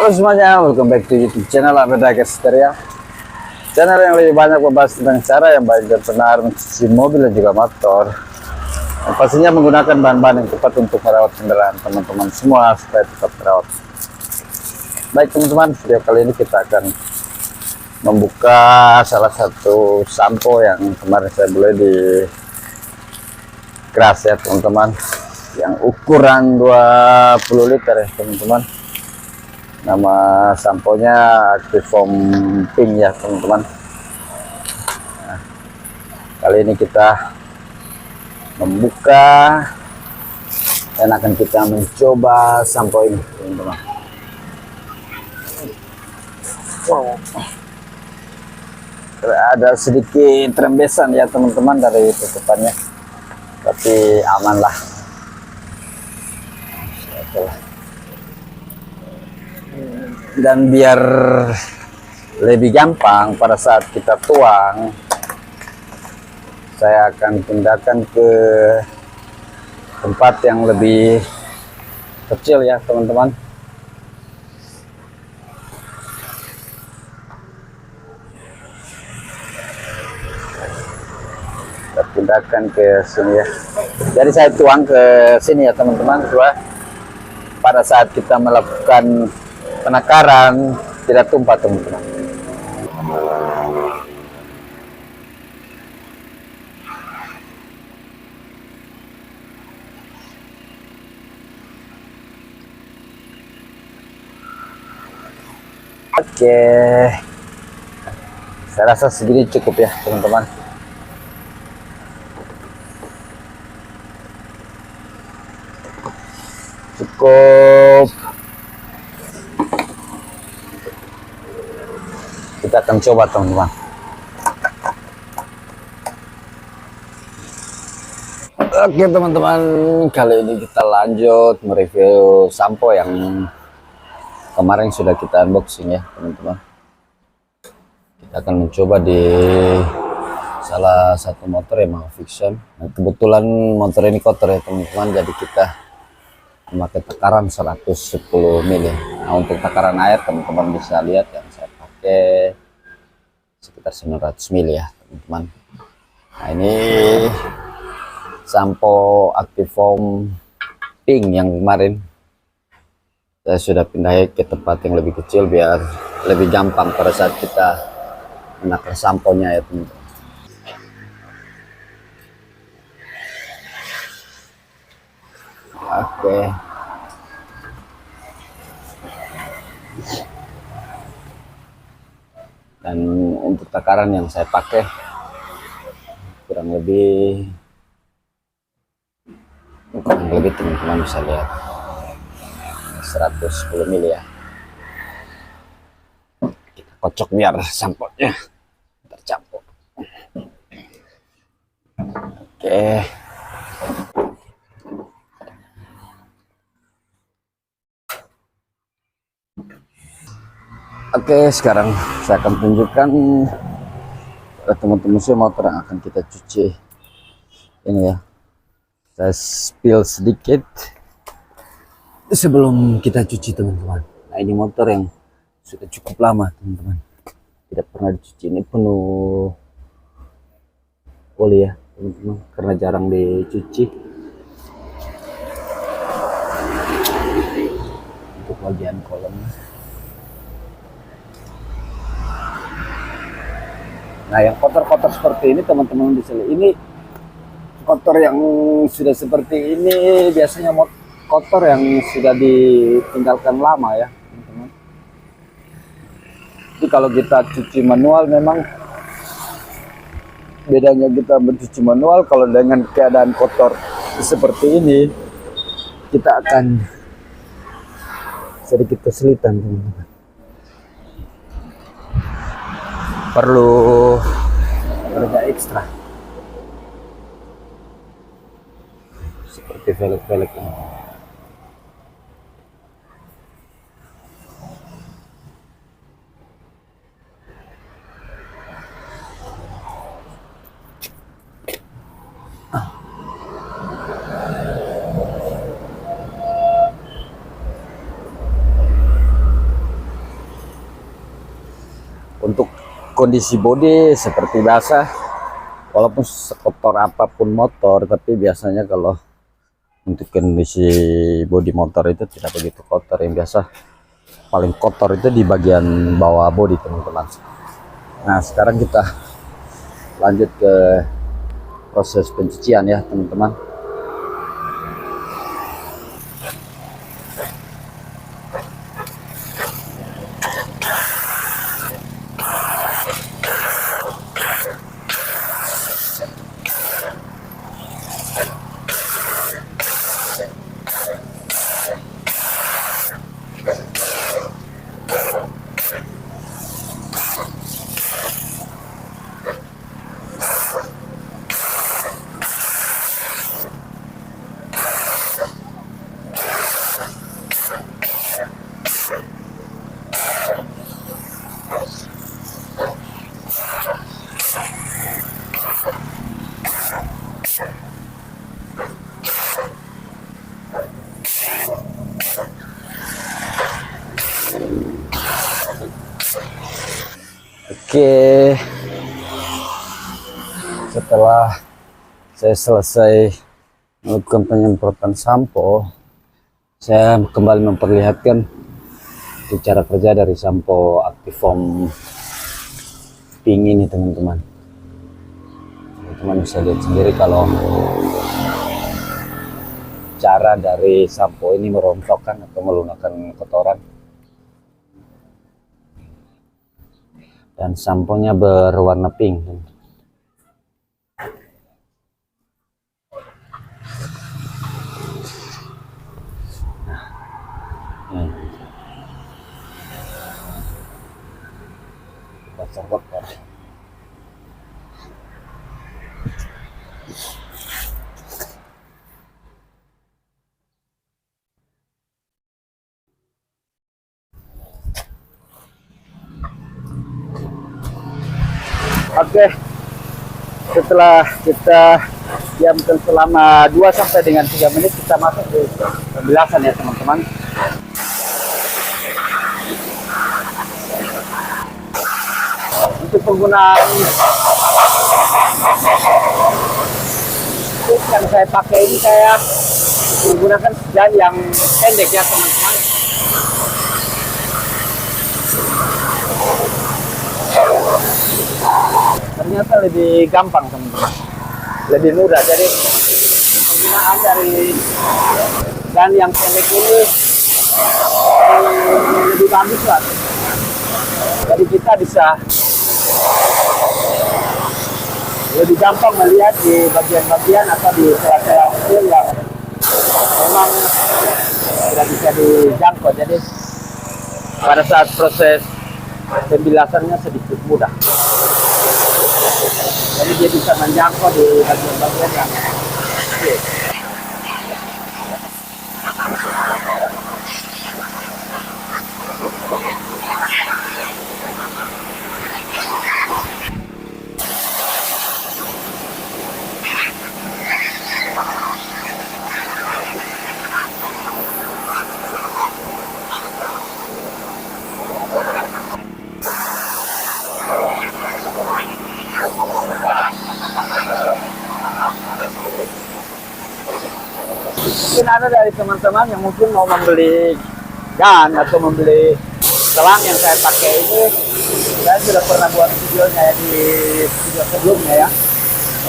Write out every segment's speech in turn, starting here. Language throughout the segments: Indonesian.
Halo semuanya, welcome back to YouTube channel Abeda Stereo. Channel yang lebih banyak membahas tentang cara yang baik dan benar mencuci mobil dan juga motor. Dan pastinya menggunakan bahan-bahan yang tepat untuk merawat kendaraan teman-teman semua supaya tetap terawat. Baik teman-teman, video kali ini kita akan membuka salah satu sampo yang kemarin saya beli di Keras ya teman-teman, yang ukuran 20 liter ya teman-teman. Nama samponya Actifoam Pink ya teman-teman. Nah, kali ini kita membuka dan akan kita mencoba sampo ini teman-teman. Wow. Ada sedikit rembesan ya teman-teman dari tutupannya, tapi aman lah. Dan biar lebih gampang pada saat kita tuang, saya akan pindahkan ke tempat yang lebih kecil ya teman-teman. Kita pindahkan ke sini ya. Jadi saya tuang ke sini ya teman-teman, supaya pada saat kita melakukan penakaran tidak tumpah teman-teman. Oke, saya rasa segini cukup ya teman-teman. Cukup. Kita akan coba teman-teman. Oke teman-teman, kali ini kita lanjut mereview sampo yang kemarin sudah kita unboxing ya teman-teman. Kita akan mencoba di salah satu motor yang mau Fiction. Nah, kebetulan motor ini kotor ya teman-teman, jadi kita memakai takaran 110 mili. Nah, untuk takaran air teman-teman bisa lihat yang saya pakai sekitar 900 mili ya teman-teman. Nah, ini sampo Actifoam Pink yang kemarin saya sudah pindah ke tempat yang lebih kecil biar lebih gampang pada saat kita menakar samponya ya teman-teman. Oke. Dan untuk takaran yang saya pakai kurang lebih teman-teman bisa lihat 110 mili ya. Kita kocok biar samponya tercampur. Oke. Oke, sekarang saya akan tunjukkan teman-teman semua motor yang akan kita cuci ini ya. Saya spill sedikit sebelum kita cuci teman-teman. Nah, ini motor yang sudah cukup lama teman-teman, tidak pernah dicuci. Ini penuh oli ya teman-teman, karena jarang dicuci. Untuk bagian kolom, nah yang kotor-kotor seperti ini teman-teman bisa lihat, ini kotor yang sudah seperti ini biasanya kotor yang sudah ditinggalkan lama ya teman-teman. Jadi kalau kita cuci manual, memang bedanya kita mencuci manual, kalau dengan keadaan kotor seperti ini kita akan sedikit kesulitan teman-teman. Perlu kerja ekstra seperti velg-velg ini. kondisi bodi seperti biasa, walaupun sekotor apapun motor, tapi biasanya kalau untuk kondisi bodi motor itu tidak begitu kotor. Yang biasa paling kotor itu di bagian bawah bodi, teman-teman. Nah, sekarang kita lanjut ke proses pencucian ya, teman-teman. Oke, setelah saya selesai melakukan penyemprotan sampo, saya kembali memperlihatkan cara kerja dari sampo Actifoam pink ini, teman-teman. Teman-teman bisa lihat sendiri kalau cara dari sampo ini merontokkan atau melunakkan kotoran. Dan samponya berwarna pink. Nah, kita cokot. Oke, setelah kita diamkan selama 2 sampai dengan 3 menit, kita masuk ke pembilasan ya, teman-teman. Untuk penggunaan tip yang saya pakai ini, saya menggunakan jan yang pendek ya, teman-teman. Ternyata lebih gampang, teman-teman, lebih mudah. Jadi penggunaan dari jan yang pendek ini lebih bagus lah. Jadi kita bisa lebih gampang melihat di bagian-bagian atau di celah-celah kecil yang memang tidak bisa dijangkau. Jadi pada saat proses pembilasannya sedikit mudah. Jadi dia bisa menjangkau di bagian-bagian yang kecil. Mungkin ada dari teman-teman yang mungkin mau membeli gun atau membeli selang yang saya pakai ini. Saya sudah pernah buat videonya ya, di video sebelumnya ya.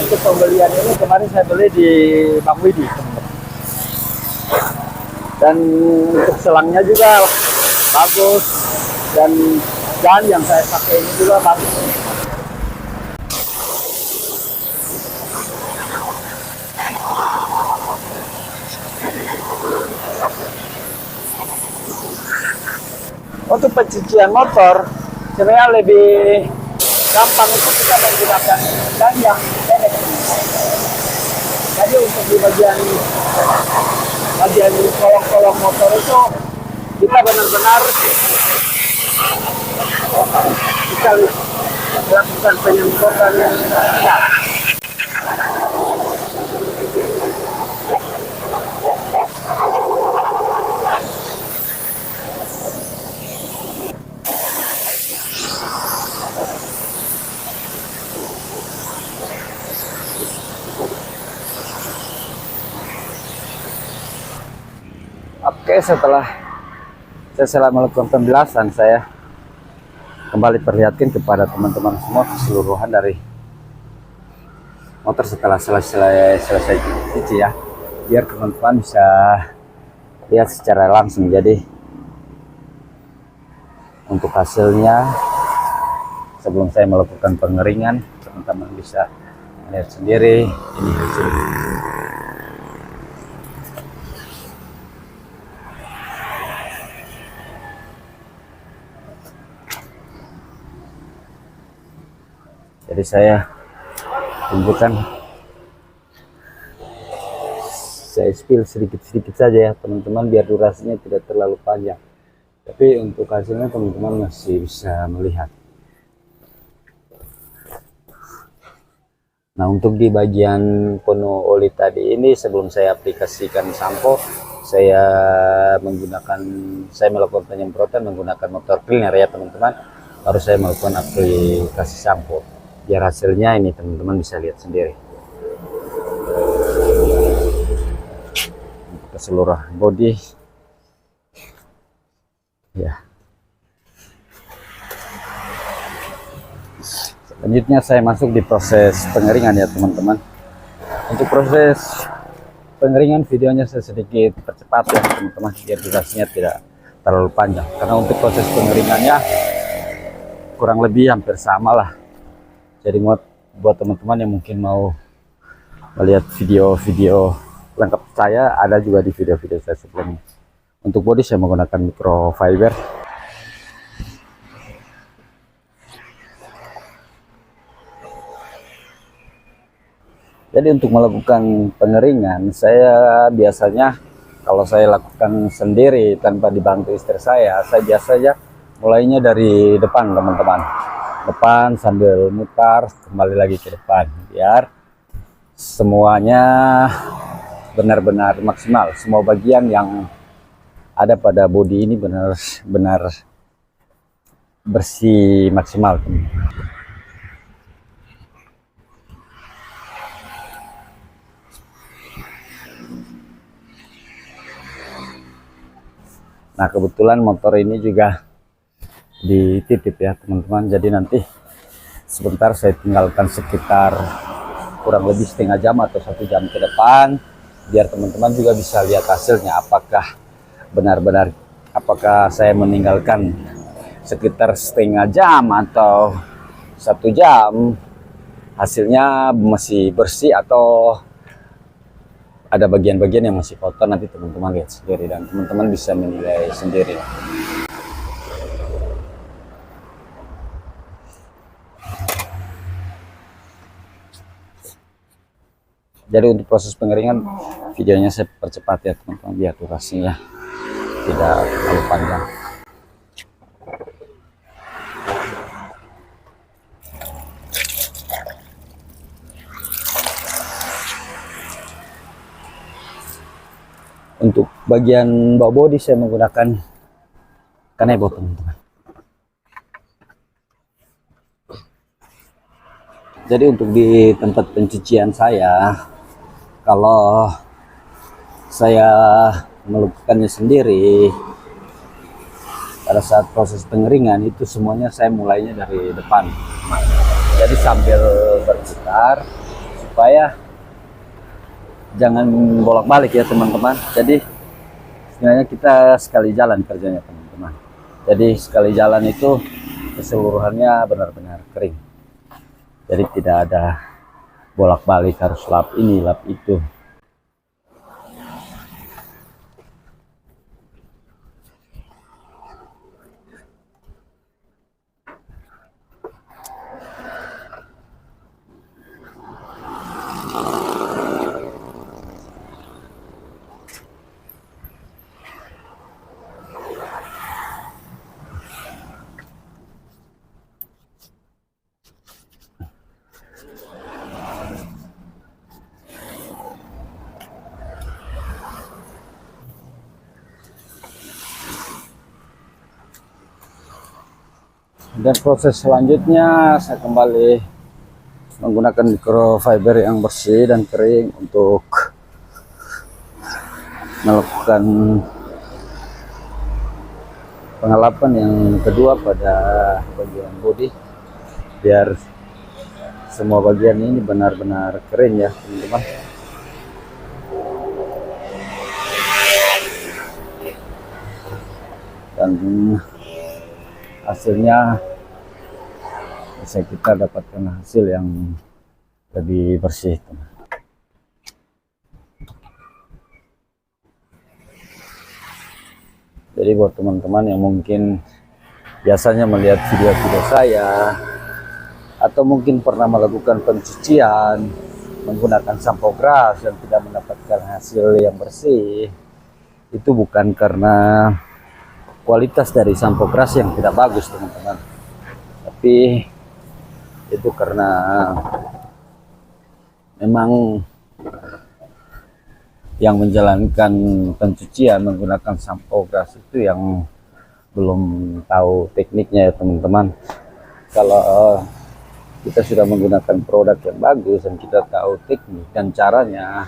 Untuk pembelian ini kemarin saya beli di Bang Widi, teman-teman. Dan untuk selangnya juga bagus, dan gun yang saya pakai ini juga bagus. Untuk pencucian motor sebenarnya lebih gampang itu kita menggunakan gun yang pendek. Jadi untuk di bagian kolong-kolong motor itu kita benar-benar kita lakukan penyemprotan yang benar. Oke, setelah saya melakukan pemjelasan, saya kembali perlihatkan kepada teman-teman semua keseluruhan dari motor setelah selesai cuci ya, biar teman-teman bisa lihat secara langsung. Jadi untuk hasilnya sebelum saya melakukan pengeringan, teman-teman bisa lihat sendiri ini hasilnya. Jadi saya tunjukkan, saya spill sedikit-sedikit saja ya teman-teman, biar durasinya tidak terlalu panjang, tapi untuk hasilnya teman-teman masih bisa melihat. Nah, untuk di bagian penuh oli tadi ini, sebelum saya aplikasikan sampo, saya melakukan penyemprotan menggunakan motor cleaner ya teman-teman, baru saya melakukan aplikasi sampo, biar hasilnya ini teman-teman bisa lihat sendiri. Untuk keseluruhan body ya. Selanjutnya saya masuk di proses pengeringan ya teman-teman. Untuk proses pengeringan videonya saya sedikit percepat ya teman-teman, biar durasinya tidak terlalu panjang, karena untuk proses pengeringannya kurang lebih hampir sama lah. Jadi buat teman-teman yang mungkin mau melihat video-video lengkap saya, ada juga di video-video saya sebelumnya. Untuk bodi saya menggunakan microfiber. Jadi untuk melakukan pengeringan, saya biasanya kalau saya lakukan sendiri tanpa dibantu istri saya biasanya mulainya dari depan teman-teman. Depan sambil mutar kembali lagi ke depan, biar semuanya benar-benar maksimal. Semua bagian yang ada pada bodi ini benar-benar bersih maksimal. Nah, kebetulan motor ini juga dititip ya teman-teman, jadi nanti sebentar saya tinggalkan sekitar kurang lebih setengah jam atau 1 jam ke depan, biar teman-teman juga bisa lihat hasilnya, apakah benar-benar saya meninggalkan sekitar setengah jam atau 1 jam hasilnya masih bersih atau ada bagian-bagian yang masih kotor. Nanti teman-teman lihat sendiri dan teman-teman bisa menilai sendiri. Jadi untuk proses pengeringan videonya saya percepat ya teman-teman, biar durasinya tidak terlalu panjang. Untuk bagian bawah bodi saya menggunakan kanebo teman-teman. Jadi untuk di tempat pencucian saya, kalau saya melakukannya sendiri, pada saat proses pengeringan itu semuanya saya mulainya dari depan. Jadi sambil berputar supaya jangan bolak-balik ya teman-teman. Jadi sebenarnya kita sekali jalan kerjanya teman-teman. Jadi sekali jalan itu keseluruhannya benar-benar kering. Jadi tidak ada bolak-balik harus lap ini lap itu. Dan proses selanjutnya saya kembali menggunakan microfiber yang bersih dan kering untuk melakukan pengelapan yang kedua pada bagian bodi, biar semua bagian ini benar-benar keren ya teman-teman. Dan hasilnya bisa kita dapatkan hasil yang lebih bersih teman. Jadi buat teman-teman yang mungkin biasanya melihat video-video saya atau mungkin pernah melakukan pencucian menggunakan sampo grass dan tidak mendapatkan hasil yang bersih, itu bukan karena kualitas dari sampo grass yang tidak bagus teman-teman, tapi itu karena memang yang menjalankan pencucian menggunakan sampo grass itu yang belum tahu tekniknya ya teman-teman. Kalau kita sudah menggunakan produk yang bagus dan kita tahu teknik dan caranya,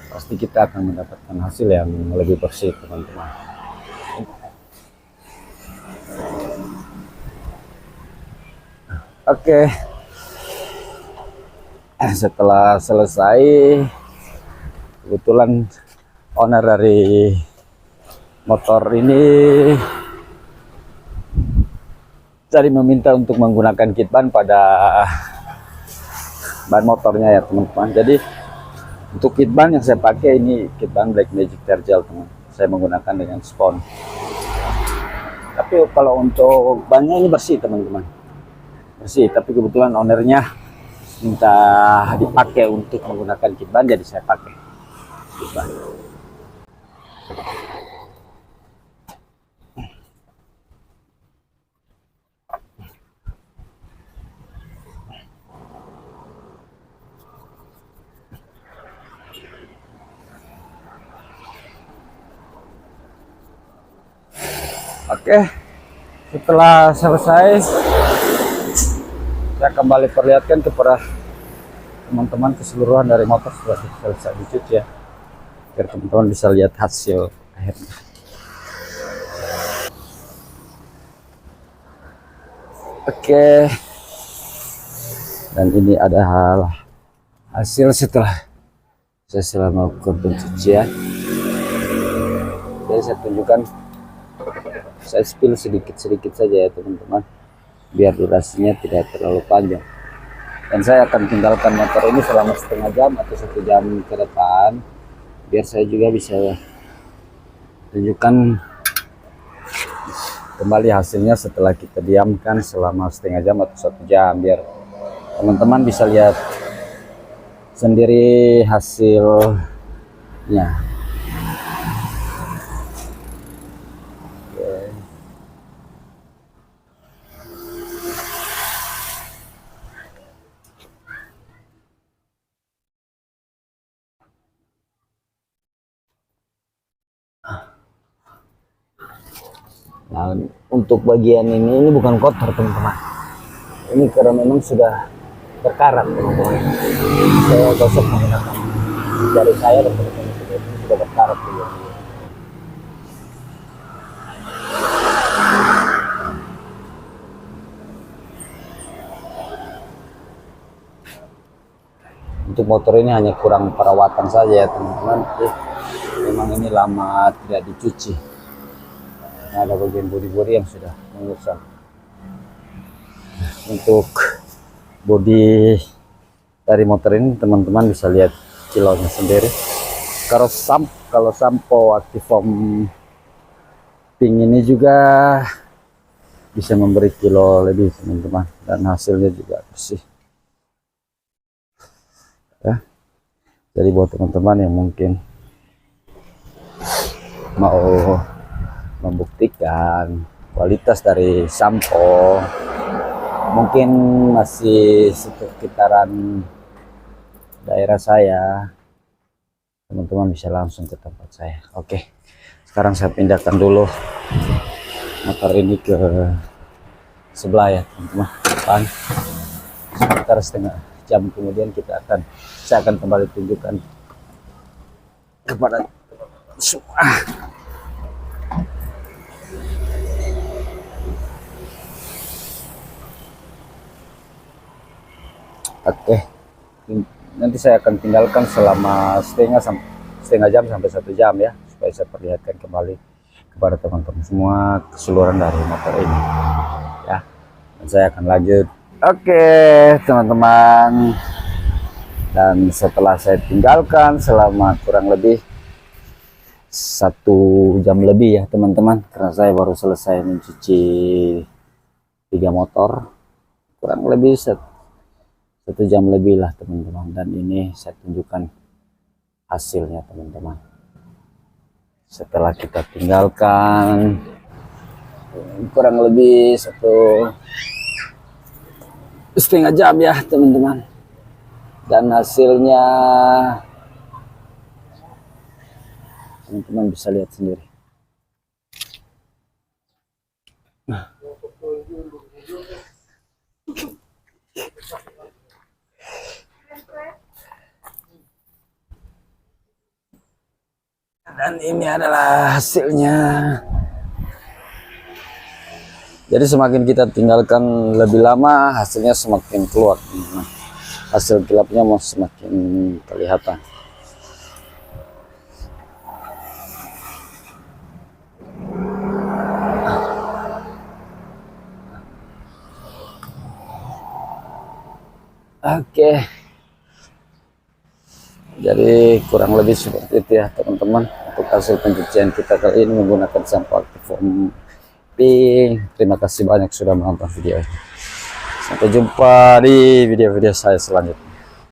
pasti kita akan mendapatkan hasil yang lebih bersih teman-teman. Oke, setelah selesai, kebetulan owner dari motor ini tadi meminta untuk menggunakan kit ban pada ban motornya ya teman-teman. Jadi untuk kit ban yang saya pakai ini kit ban Black Magic Tergel teman. Saya menggunakan dengan spon. Tapi kalau untuk bannya ini bersih teman-teman, bersih. Tapi kebetulan ownernya minta dipakai untuk menggunakan kit ban, jadi saya pakai kit ban. Oke, setelah selesai saya kembali perlihatkan kepada teman-teman keseluruhan dari motor sudah selesai dicuci ya, biar teman-teman bisa lihat hasil akhirnya. Oke, dan ini ada hasil setelah saya melakukan pencucian. Jadi saya tunjukkan, saya spill sedikit-sedikit saja ya teman-teman, biar durasinya tidak terlalu panjang. Dan saya akan tinggalkan motor ini selama setengah jam atau 1 jam ke depan, biar saya juga bisa tunjukkan kembali hasilnya setelah kita diamkan selama setengah jam atau 1 jam, biar teman-teman bisa lihat sendiri hasilnya. Nah, untuk bagian ini bukan kotor teman-teman, ini karena memang sudah berkarat teman-teman. Saya gosok menggunakan jari saya dan teman-teman ini sudah berkarat juga. Untuk motor ini hanya kurang perawatan saja ya teman-teman. Memang ini lama tidak dicuci. Nah, ada bagian bodi-bodi yang sudah mengusang. Untuk bodi dari motor ini teman-teman bisa lihat kilonya sendiri. Kalau sampo Actifoam pink ini juga bisa memberi kilo lebih teman-teman, dan hasilnya juga bersih ya. Jadi buat teman-teman yang mungkin mau membuktikan kualitas dari sampo, mungkin masih sekitaran daerah saya, teman-teman bisa langsung ke tempat saya. Oke, sekarang saya pindahkan dulu motor ini ke sebelah ya teman-teman, depan. Sekitar setengah jam kemudian saya akan kembali tunjukkan kepada semua. Oke, nanti saya akan tinggalkan selama setengah jam sampai 1 jam ya, supaya saya perlihatkan kembali kepada teman-teman semua keseluruhan dari motor ini ya. Dan saya akan lanjut. Oke teman-teman, dan setelah saya tinggalkan selama kurang lebih 1 jam lebih ya teman-teman, karena saya baru selesai mencuci 3 motor, kurang lebih 1 jam lebih lah teman-teman. Dan ini saya tunjukkan hasilnya teman-teman, setelah kita tinggalkan kurang lebih 1,5 jam ya teman-teman. Dan hasilnya teman-teman bisa lihat sendiri. Dan ini adalah hasilnya. Jadi semakin kita tinggalkan lebih lama, hasilnya semakin keluar. Hasil gelapnya mau semakin kelihatan. Oke. Jadi kurang lebih seperti itu ya teman-teman, untuk hasil pencucian kita kali ini menggunakan sampo Actifoam Pink. Terima kasih banyak sudah menonton video ini. Sampai jumpa di video-video saya selanjutnya.